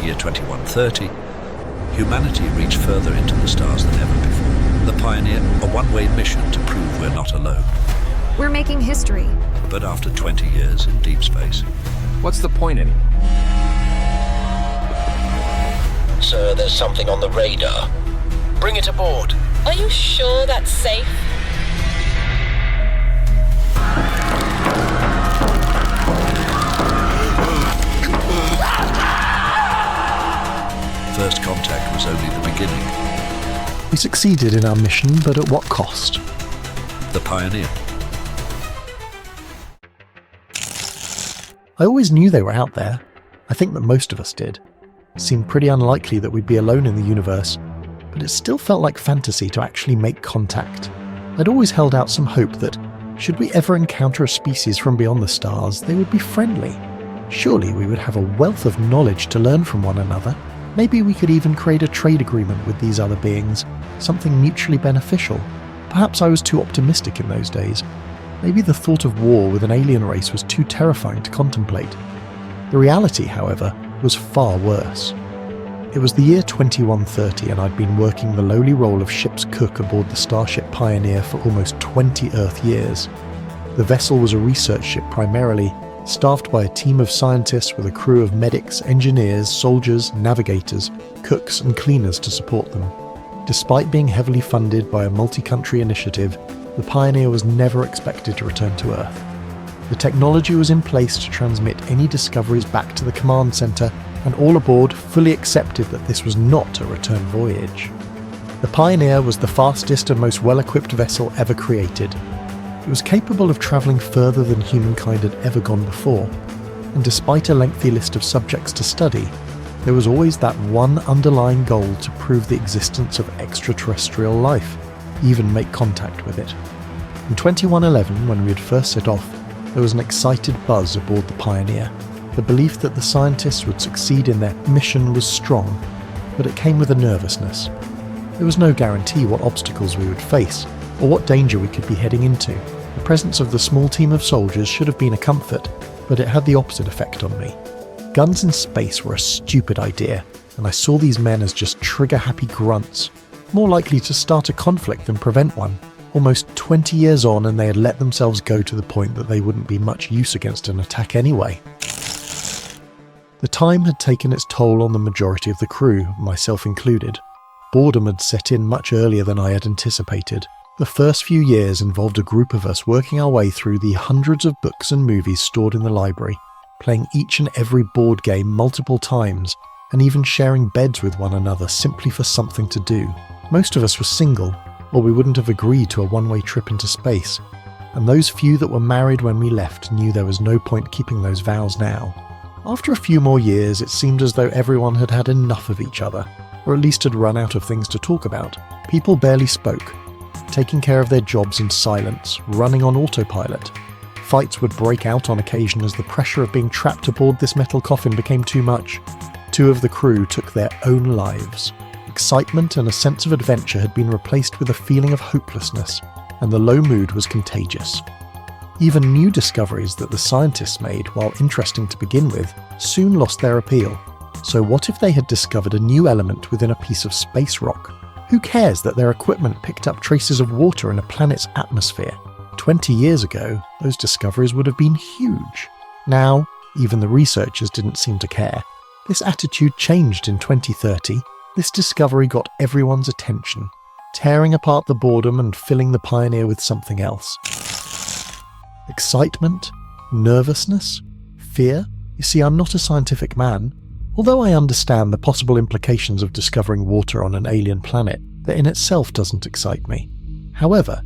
year 2130, humanity reached further into the stars than ever before. The Pioneer, a one-way mission to prove we're not alone. We're making history. But after 20 years in deep space... What's the point anymore? Sir, there's something on the radar. Bring it aboard. Are you sure that's safe? First contact was only the beginning. We succeeded in our mission, but at what cost? The Pioneer. I always knew they were out there. I think that most of us did. It seemed pretty unlikely that we'd be alone in the universe, but it still felt like fantasy to actually make contact. I'd always held out some hope that, should we ever encounter a species from beyond the stars, they would be friendly. Surely we would have a wealth of knowledge to learn from one another. Maybe we could even create a trade agreement with these other beings, something mutually beneficial. Perhaps I was too optimistic in those days. Maybe the thought of war with an alien race was too terrifying to contemplate. The reality, however, was far worse. It was the year 2130 and I'd been working the lowly role of ship's cook aboard the Starship Pioneer for almost 20 Earth years. The vessel was a research ship primarily, staffed by a team of scientists with a crew of medics, engineers, soldiers, navigators, cooks and cleaners to support them. Despite being heavily funded by a multi-country initiative, the Pioneer was never expected to return to Earth. The technology was in place to transmit any discoveries back to the command center, and all aboard fully accepted that this was not a return voyage. The Pioneer was the fastest and most well-equipped vessel ever created. It was capable of travelling further than humankind had ever gone before, and despite a lengthy list of subjects to study, there was always that one underlying goal to prove the existence of extraterrestrial life, even make contact with it. In 2111, when we had first set off, there was an excited buzz aboard the Pioneer. The belief that the scientists would succeed in their mission was strong, but it came with a nervousness. There was no guarantee what obstacles we would face, or what danger we could be heading into. The presence of the small team of soldiers should have been a comfort, but it had the opposite effect on me. Guns in space were a stupid idea, and I saw these men as just trigger-happy grunts, more likely to start a conflict than prevent one. Almost 20 years on and they had let themselves go to the point that they wouldn't be much use against an attack anyway. The time had taken its toll on the majority of the crew, myself included. Boredom had set in much earlier than I had anticipated. The first few years involved a group of us working our way through the hundreds of books and movies stored in the library, playing each and every board game multiple times, and even sharing beds with one another simply for something to do. Most of us were single, or we wouldn't have agreed to a one-way trip into space, and those few that were married when we left knew there was no point keeping those vows now. After a few more years, it seemed as though everyone had had enough of each other, or at least had run out of things to talk about. People barely spoke, taking care of their jobs in silence, running on autopilot. Fights would break out on occasion as the pressure of being trapped aboard this metal coffin became too much. 2 of the crew took their own lives. Excitement and a sense of adventure had been replaced with a feeling of hopelessness, and the low mood was contagious. Even new discoveries that the scientists made, while interesting to begin with, soon lost their appeal. So what if they had discovered a new element within a piece of space rock? Who cares that their equipment picked up traces of water in a planet's atmosphere? 20 years ago, those discoveries would have been huge. Now, even the researchers didn't seem to care. This attitude changed in 2030. This discovery got everyone's attention, tearing apart the boredom and filling the Pioneer with something else. Excitement? Nervousness? Fear? You see, I'm not a scientific man. Although I understand the possible implications of discovering water on an alien planet, that in itself doesn't excite me. However,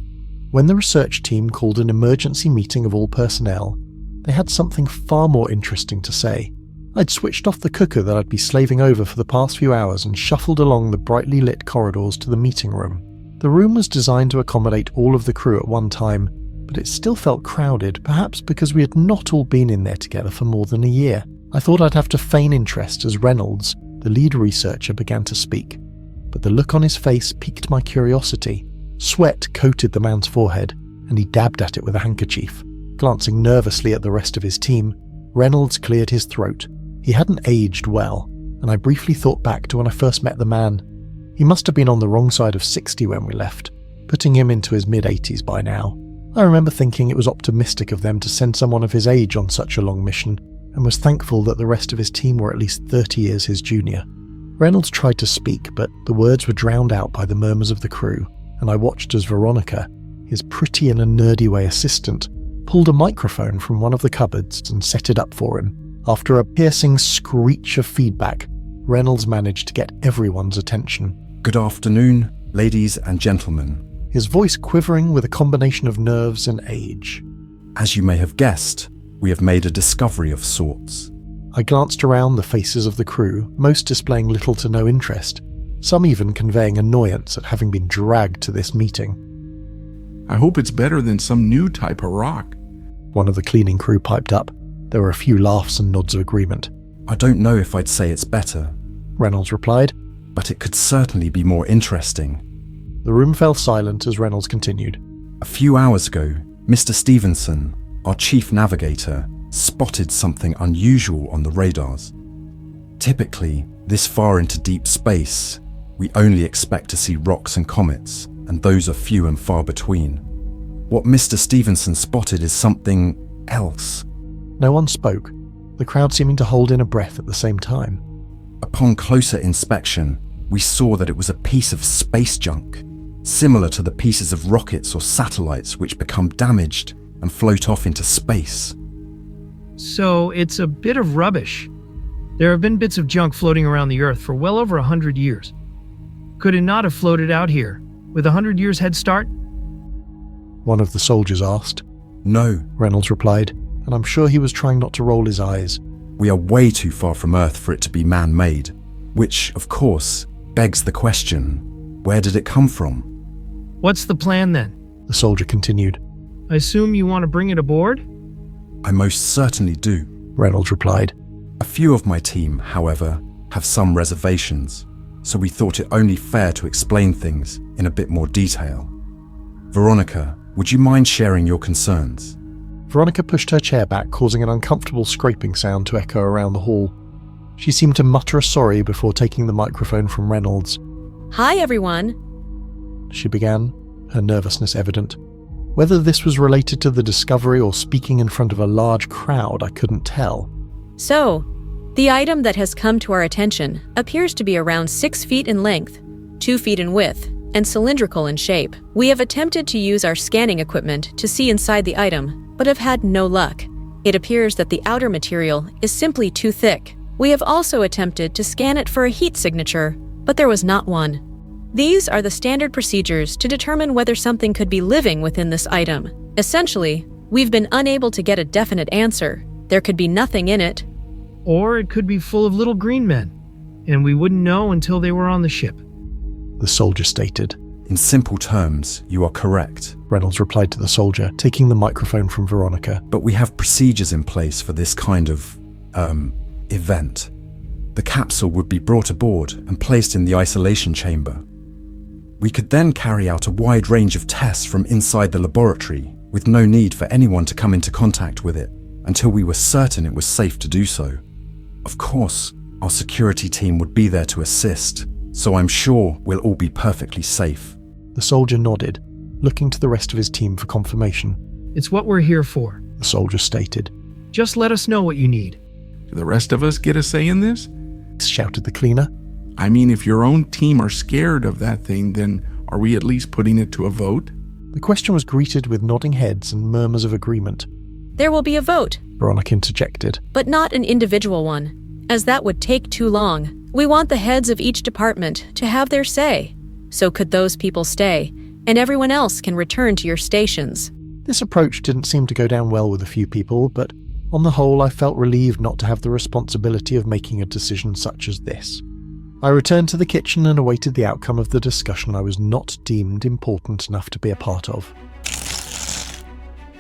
when the research team called an emergency meeting of all personnel, they had something far more interesting to say. I'd switched off the cooker that I'd been slaving over for the past few hours and shuffled along the brightly lit corridors to the meeting room. The room was designed to accommodate all of the crew at one time, but it still felt crowded, perhaps because we had not all been in there together for more than a year. I thought I'd have to feign interest as Reynolds, the lead researcher, began to speak, but the look on his face piqued my curiosity. Sweat coated the man's forehead, and he dabbed at it with a handkerchief. Glancing nervously at the rest of his team, Reynolds cleared his throat. He hadn't aged well, and I briefly thought back to when I first met the man. He must have been on the wrong side of 60 when we left, putting him into his mid-80s by now. I remember thinking it was optimistic of them to send someone of his age on such a long mission, and was thankful that the rest of his team were at least 30 years his junior. Reynolds tried to speak, but the words were drowned out by the murmurs of the crew, and I watched as Veronica, his pretty in a nerdy way assistant, pulled a microphone from one of the cupboards and set it up for him. After a piercing screech of feedback, Reynolds managed to get everyone's attention. Good afternoon, ladies and gentlemen. His voice quivering with a combination of nerves and age. As you may have guessed, we have made a discovery of sorts. I glanced around the faces of the crew, most displaying little to no interest, some even conveying annoyance at having been dragged to this meeting. I hope it's better than some new type of rock. One of the cleaning crew piped up. There were a few laughs and nods of agreement. I don't know if I'd say it's better, Reynolds replied, but it could certainly be more interesting. The room fell silent as Reynolds continued. A few hours ago, Mr. Stevenson, our chief navigator, spotted something unusual on the radars. Typically, this far into deep space, we only expect to see rocks and comets, and those are few and far between. What Mr. Stevenson spotted is something else. No one spoke, the crowd seeming to hold in a breath at the same time. Upon closer inspection, we saw that it was a piece of space junk, similar to the pieces of rockets or satellites which become damaged and float off into space. So it's a bit of rubbish. There have been bits of junk floating around the Earth for well over 100 years. Could it not have floated out here, with 100 years head start? One of the soldiers asked. No, Reynolds replied, and I'm sure he was trying not to roll his eyes. We are way too far from Earth for it to be man-made, which, of course, begs the question, where did it come from? What's the plan then? The soldier continued. I assume you want to bring it aboard? I most certainly do, Reynolds replied. A few of my team, however, have some reservations, so we thought it only fair to explain things in a bit more detail. Veronica, would you mind sharing your concerns? Veronica pushed her chair back, causing an uncomfortable scraping sound to echo around the hall. She seemed to mutter a sorry before taking the microphone from Reynolds. Hi, everyone. She began, her nervousness evident. Whether this was related to the discovery or speaking in front of a large crowd, I couldn't tell. So, the item that has come to our attention appears to be around 6 feet in length, 2 feet in width, and cylindrical in shape. We have attempted to use our scanning equipment to see inside the item, but have had no luck. It appears that the outer material is simply too thick. We have also attempted to scan it for a heat signature, but there was not one. These are the standard procedures to determine whether something could be living within this item. Essentially, we've been unable to get a definite answer. There could be nothing in it. Or it could be full of little green men, and we wouldn't know until they were on the ship. The soldier stated. In simple terms, you are correct, Reynolds replied to the soldier, taking the microphone from Veronica. but we have procedures in place for this kind of, event. The capsule would be brought aboard and placed in the isolation chamber. We could then carry out a wide range of tests from inside the laboratory, with no need for anyone to come into contact with it, until we were certain it was safe to do so. Of course, our security team would be there to assist, so I'm sure we'll all be perfectly safe. The soldier nodded, looking to the rest of his team for confirmation. It's what we're here for. The soldier stated. Just let us know what you need. Do the rest of us get a say in this? Shouted the cleaner. I mean, if your own team are scared of that thing, then are we at least putting it to a vote? The question was greeted with nodding heads and murmurs of agreement. There will be a vote, Veronica interjected. but not an individual one, as that would take too long. We want the heads of each department to have their say. So could those people stay, and everyone else can return to your stations. This approach didn't seem to go down well with a few people, but on the whole I felt relieved not to have the responsibility of making a decision such as this. I returned to the kitchen and awaited the outcome of the discussion I was not deemed important enough to be a part of.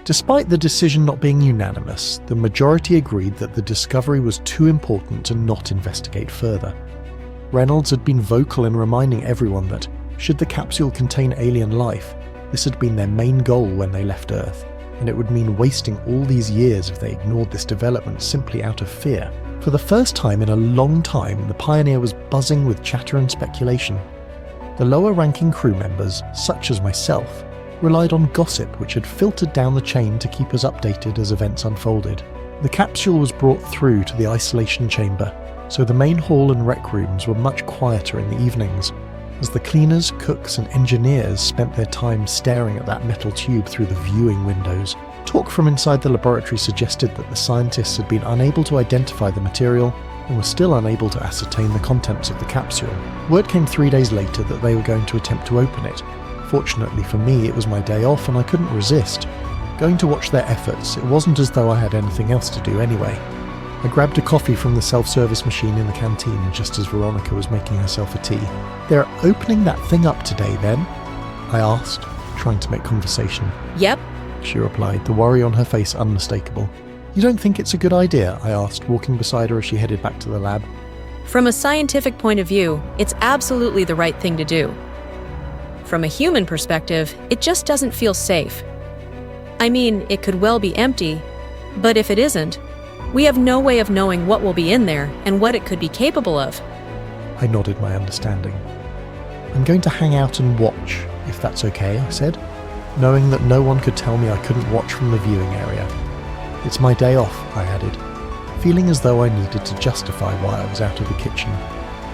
Despite the decision not being unanimous, the majority agreed that the discovery was too important to not investigate further. Reynolds had been vocal in reminding everyone that, should the capsule contain alien life, this had been their main goal when they left Earth, and it would mean wasting all these years if they ignored this development simply out of fear. For the first time in a long time, the Pioneer was buzzing with chatter and speculation. The lower-ranking crew members, such as myself, relied on gossip which had filtered down the chain to keep us updated as events unfolded. The capsule was brought through to the isolation chamber, so the main hall and rec rooms were much quieter in the evenings, as the cleaners, cooks and engineers spent their time staring at that metal tube through the viewing windows. Talk from inside the laboratory suggested that the scientists had been unable to identify the material and were still unable to ascertain the contents of the capsule. Word came 3 days later that they were going to attempt to open it. Fortunately for me, it was my day off and I couldn't resist. Going to watch their efforts, it wasn't as though I had anything else to do anyway. I grabbed a coffee from the self-service machine in the canteen just as Veronica was making herself a tea. "They're opening that thing up today, then?" I asked, trying to make conversation. Yep. She replied, the worry on her face unmistakable. "You don't think it's a good idea?" I asked, walking beside her as she headed back to the lab. From a scientific point of view, it's absolutely the right thing to do. From a human perspective, it just doesn't feel safe. I mean, it could well be empty, but if it isn't, we have no way of knowing what will be in there and what it could be capable of. I nodded my understanding. "I'm going to hang out and watch, if that's okay," I said, knowing that no one could tell me I couldn't watch from the viewing area. "It's my day off," I added, feeling as though I needed to justify why I was out of the kitchen.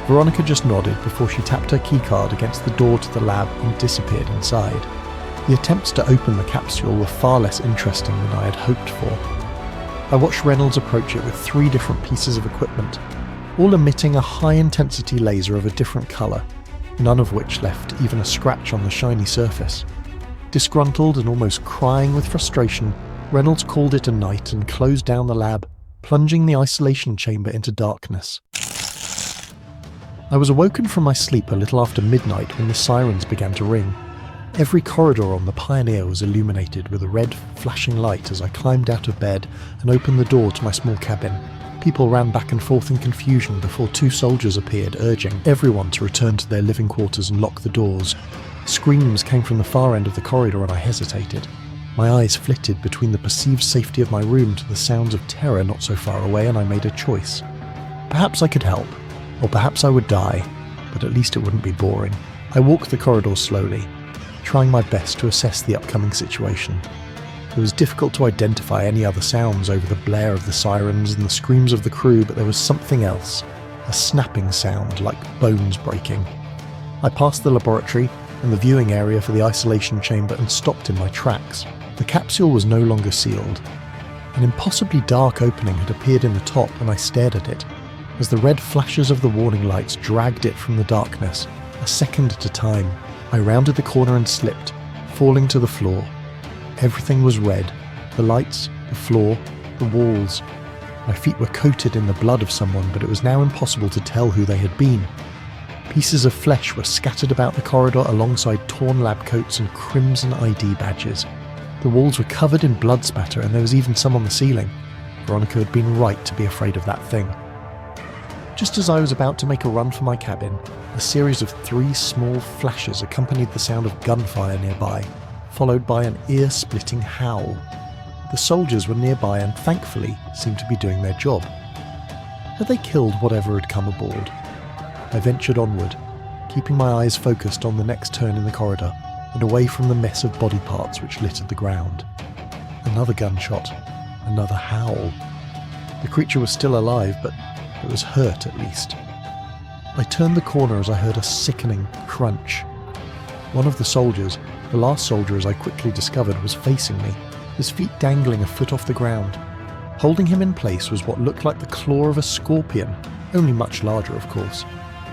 Veronica just nodded before she tapped her keycard against the door to the lab and disappeared inside. The attempts to open the capsule were far less interesting than I had hoped for. I watched Reynolds approach it with 3 different pieces of equipment, all emitting a high-intensity laser of a different colour, none of which left even a scratch on the shiny surface. Disgruntled and almost crying with frustration, Reynolds called it a night and closed down the lab, plunging the isolation chamber into darkness. I was awoken from my sleep a little after midnight when the sirens began to ring. Every corridor on the Pioneer was illuminated with a red, flashing light as I climbed out of bed and opened the door to my small cabin. People ran back and forth in confusion before 2 soldiers appeared, urging everyone to return to their living quarters and lock the doors. Screams came from the far end of the corridor and I hesitated. My eyes flitted between the perceived safety of my room to the sounds of terror not so far away, and I made a choice. Perhaps I could help, or perhaps I would die, but at least it wouldn't be boring. I walked the corridors slowly, trying my best to assess the upcoming situation. It was difficult to identify any other sounds over the blare of the sirens and the screams of the crew, but there was something else, a snapping sound like bones breaking. I passed the laboratory and the viewing area for the isolation chamber and stopped in my tracks. The capsule was no longer sealed. An impossibly dark opening had appeared in the top and I stared at it, as the red flashes of the warning lights dragged it from the darkness, a second at a time. I rounded the corner and slipped, falling to the floor. Everything was red. The lights, the floor, the walls. My feet were coated in the blood of someone, but it was now impossible to tell who they had been. Pieces of flesh were scattered about the corridor alongside torn lab coats and crimson ID badges. The walls were covered in blood spatter and there was even some on the ceiling. Veronica had been right to be afraid of that thing. Just as I was about to make a run for my cabin, a series of 3 small flashes accompanied the sound of gunfire nearby, followed by an ear-splitting howl. The soldiers were nearby and thankfully seemed to be doing their job. Had they killed whatever had come aboard? I ventured onward, keeping my eyes focused on the next turn in the corridor and away from the mess of body parts which littered the ground. Another gunshot, another howl. The creature was still alive, but it was hurt at least. I turned the corner as I heard a sickening crunch. One of the soldiers, the last soldier as I quickly discovered, was facing me, his feet dangling a foot off the ground. Holding him in place was what looked like the claw of a scorpion, only much larger of course.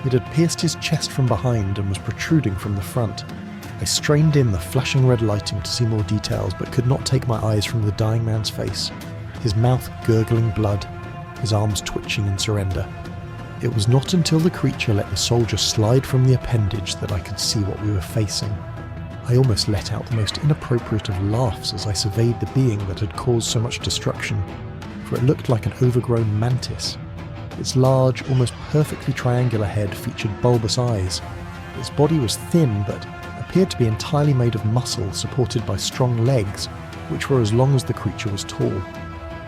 It had pierced his chest from behind and was protruding from the front. I strained in the flashing red lighting to see more details, but could not take my eyes from the dying man's face, his mouth gurgling blood, his arms twitching in surrender. It was not until the creature let the soldier slide from the appendage that I could see what we were facing. I almost let out the most inappropriate of laughs as I surveyed the being that had caused so much destruction, for it looked like an overgrown mantis. Its large, almost perfectly triangular head featured bulbous eyes. Its body was thin, but appeared to be entirely made of muscle supported by strong legs, which were as long as the creature was tall.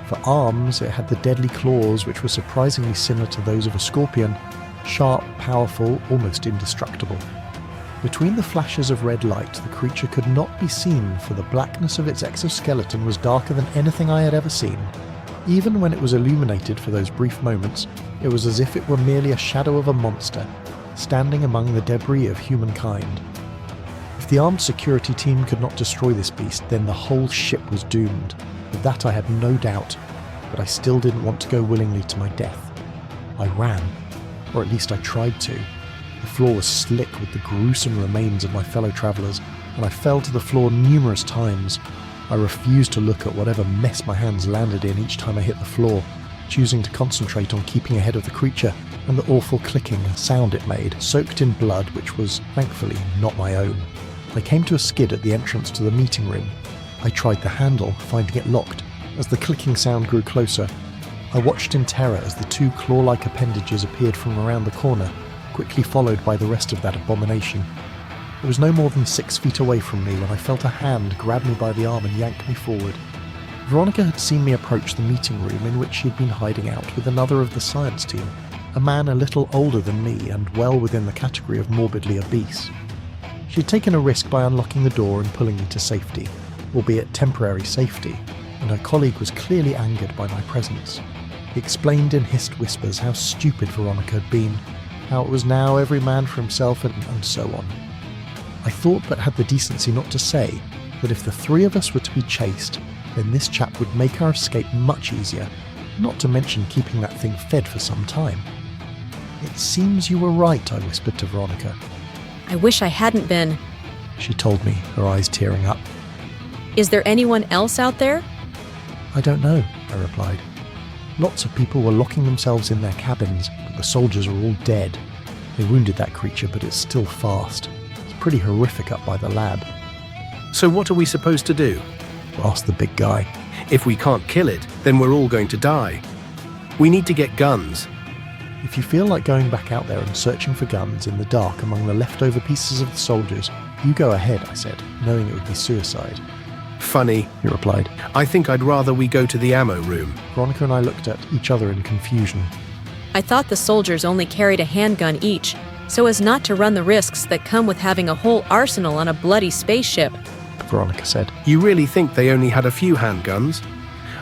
For arms, it had the deadly claws, which were surprisingly similar to those of a scorpion, sharp, powerful, almost indestructible. Between the flashes of red light, the creature could not be seen, for the blackness of its exoskeleton was darker than anything I had ever seen. Even when it was illuminated for those brief moments, it was as if it were merely a shadow of a monster, standing among the debris of humankind. If the armed security team could not destroy this beast, then the whole ship was doomed. Of that I had no doubt, but I still didn't want to go willingly to my death. I ran, or at least I tried to. The floor was slick with the gruesome remains of my fellow travellers, and I fell to the floor numerous times. I refused to look at whatever mess my hands landed in each time I hit the floor, choosing to concentrate on keeping ahead of the creature and the awful clicking sound it made, soaked in blood which was, thankfully, not my own. I came to a skid at the entrance to the meeting room. I tried the handle, finding it locked. As the clicking sound grew closer, I watched in terror as the two claw-like appendages appeared from around the corner, quickly followed by the rest of that abomination. It was no more than 6 feet away from me when I felt a hand grab me by the arm and yank me forward. Veronica had seen me approach the meeting room in which she had been hiding out with another of the science team, a man a little older than me and well within the category of morbidly obese. She had taken a risk by unlocking the door and pulling me to safety, albeit temporary safety, and her colleague was clearly angered by my presence. He explained in hissed whispers how stupid Veronica had been, how it was now every man for himself, and so on. I thought but had the decency not to say that if the three of us were to be chased, then this chap would make our escape much easier, not to mention keeping that thing fed for some time. "It seems you were right," I whispered to Veronica. I wish I hadn't been. She told me, her eyes tearing up. Is there anyone else out there? "I don't know," I replied. Lots of people were locking themselves in their cabins, but the soldiers are all dead. They wounded that creature, but it's still fast. It's pretty horrific up by the lab. "So what are we supposed to do?" asked the big guy. "If we can't kill it, then we're all going to die. We need to get guns." "If you feel like going back out there and searching for guns in the dark among the leftover pieces of the soldiers, you go ahead," I said, knowing it would be suicide. "Funny," he replied. "I think I'd rather we go to the ammo room." Veronica and I looked at each other in confusion. I thought the soldiers only carried a handgun each, so as not to run the risks that come with having a whole arsenal on a bloody spaceship. Veronica said. "You really think they only had a few handguns?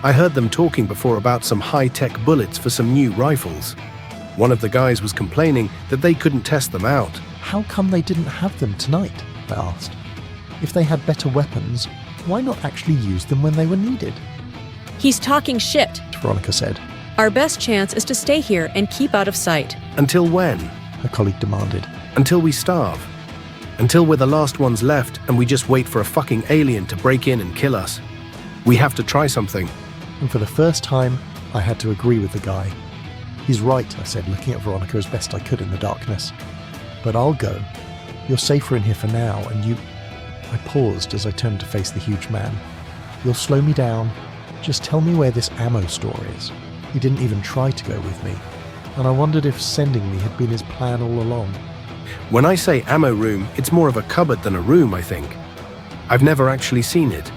I heard them talking before about some high-tech bullets for some new rifles. One of the guys was complaining that they couldn't test them out." "How come they didn't have them tonight?" I asked. "If they had better weapons, why not actually use them when they were needed?" He's talking shit. Veronica said. Our best chance is to stay here and keep out of sight. "Until when?" her colleague demanded. "Until we starve. Until we're the last ones left and we just wait for a fucking alien to break in and kill us. We have to try something." And for the first time, I had to agree with the guy. "He's right," I said, looking at Veronica as best I could in the darkness. "But I'll go. You're safer in here for now, and you..." I paused as I turned to face the huge man. "You'll slow me down. Just tell me where this ammo store is." He didn't even try to go with me, and I wondered if sending me had been his plan all along. "When I say ammo room, it's more of a cupboard than a room, I think. I've never actually seen it.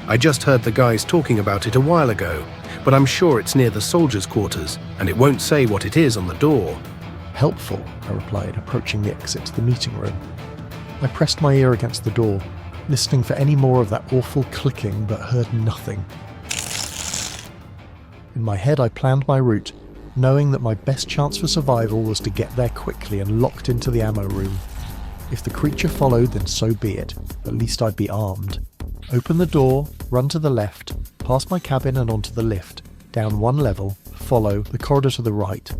I just heard the guys talking about it a while ago, but I'm sure it's near the soldiers' quarters, and it won't say what it is on the door." "Helpful," I replied, approaching the exit to the meeting room. I pressed my ear against the door, listening for any more of that awful clicking, but heard nothing. In my head, I planned my route, knowing that my best chance for survival was to get there quickly and locked into the ammo room. If the creature followed, then so be it. At least I'd be armed. Open the door, run to the left, past my cabin and onto the lift, down one level, follow the corridor to the right.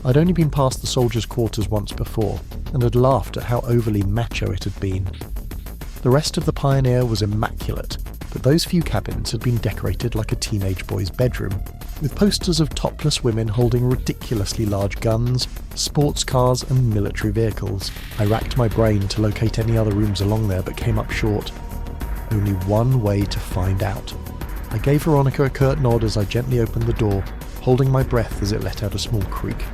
I'd only been past the soldiers' quarters once before, and had laughed at how overly macho it had been. The rest of the Pioneer was immaculate, but those few cabins had been decorated like a teenage boy's bedroom, with posters of topless women holding ridiculously large guns, sports cars and military vehicles. I racked my brain to locate any other rooms along there, but came up short. Only one way to find out. I gave Veronica a curt nod as I gently opened the door, holding my breath as it let out a small creak.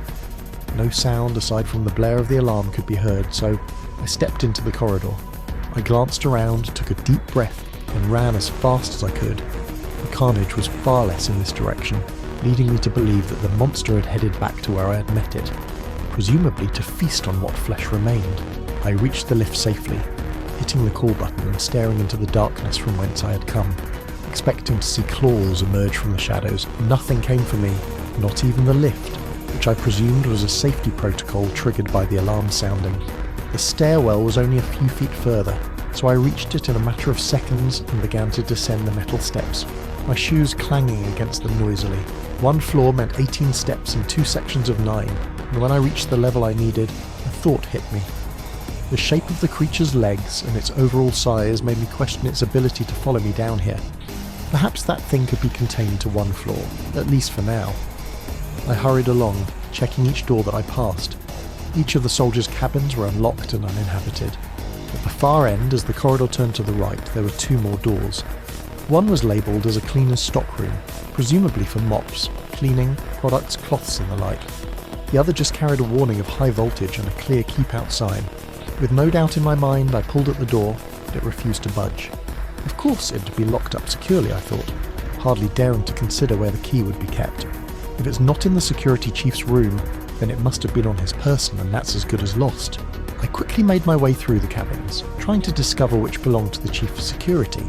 No sound aside from the blare of the alarm could be heard, so I stepped into the corridor. I glanced around, took a deep breath, and ran as fast as I could. The carnage was far less in this direction, leading me to believe that the monster had headed back to where I had met it, presumably to feast on what flesh remained. I reached the lift safely, hitting the call button and staring into the darkness from whence I had come, expecting to see claws emerge from the shadows. Nothing came for me, not even the lift, which I presumed was a safety protocol triggered by the alarm sounding. The stairwell was only a few feet further, so I reached it in a matter of seconds and began to descend the metal steps, my shoes clanging against them noisily. One floor meant 18 steps and 2 sections of 9, and when I reached the level I needed, a thought hit me. The shape of the creature's legs and its overall size made me question its ability to follow me down here. Perhaps that thing could be contained to one floor, at least for now. I hurried along, checking each door that I passed. Each of the soldiers' cabins were unlocked and uninhabited. At the far end, as the corridor turned to the right, there were 2 more doors. One was labelled as a cleaner's stockroom, presumably for mops, cleaning, products, cloths and the like. The other just carried a warning of high voltage and a clear keep out sign. With no doubt in my mind, I pulled at the door, but it refused to budge. Of course it'd be locked up securely, I thought, hardly daring to consider where the key would be kept. If it's not in the security chief's room, then it must have been on his person, and that's as good as lost. I quickly made my way through the cabins, trying to discover which belonged to the chief of security.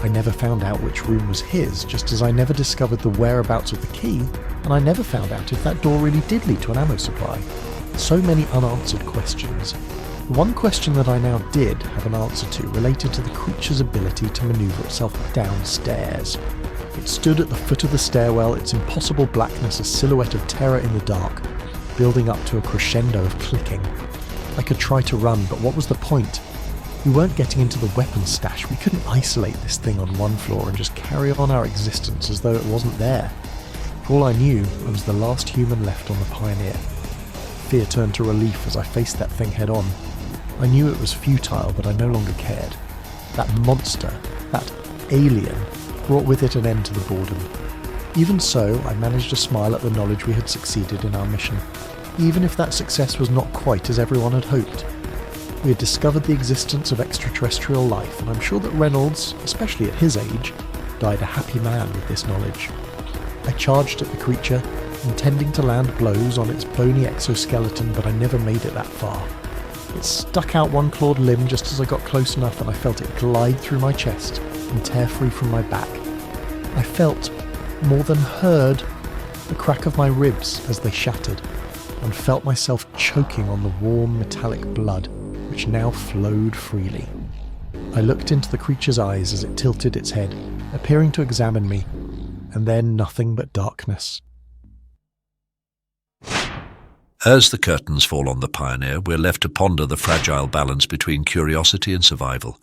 I never found out which room was his, just as I never discovered the whereabouts of the key, and I never found out if that door really did lead to an ammo supply. So many unanswered questions. One question that I now did have an answer to related to the creature's ability to maneuver itself downstairs. It stood at the foot of the stairwell, its impossible blackness a silhouette of terror in the dark, building up to a crescendo of clicking. I could try to run, but what was the point? We weren't getting into the weapons stash. We couldn't isolate this thing on one floor and just carry on our existence as though it wasn't there. For all I knew, I was the last human left on the Pioneer. Fear turned to relief as I faced that thing head on. I knew it was futile, but I no longer cared. That monster, that alien, brought with it an end to the boredom. Even so, I managed to smile at the knowledge we had succeeded in our mission, even if that success was not quite as everyone had hoped. We had discovered the existence of extraterrestrial life, and I'm sure that Reynolds, especially at his age, died a happy man with this knowledge. I charged at the creature, intending to land blows on its bony exoskeleton, but I never made it that far. It stuck out one clawed limb just as I got close enough, and I felt it glide through my chest and tear free from my back. I felt, more than heard, the crack of my ribs as they shattered, and felt myself choking on the warm metallic blood which now flowed freely. I looked into the creature's eyes as it tilted its head, appearing to examine me, and then nothing but darkness. As the curtains fall on the Pioneer, we're left to ponder the fragile balance between curiosity and survival.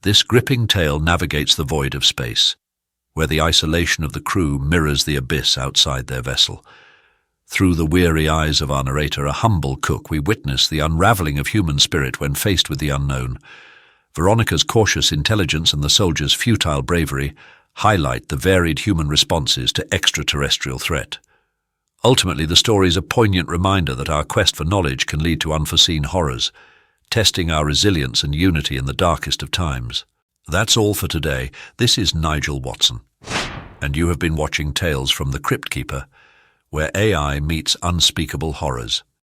This gripping tale navigates the void of space, where the isolation of the crew mirrors the abyss outside their vessel. Through the weary eyes of our narrator, a humble cook, we witness the unravelling of human spirit when faced with the unknown. Veronica's cautious intelligence and the soldiers' futile bravery highlight the varied human responses to extraterrestrial threat. Ultimately, the story is a poignant reminder that our quest for knowledge can lead to unforeseen horrors, testing our resilience and unity in the darkest of times. That's all for today. This is Nigel Watson, and you have been watching Tales from the Cryptkeeper, where AI meets unspeakable horrors.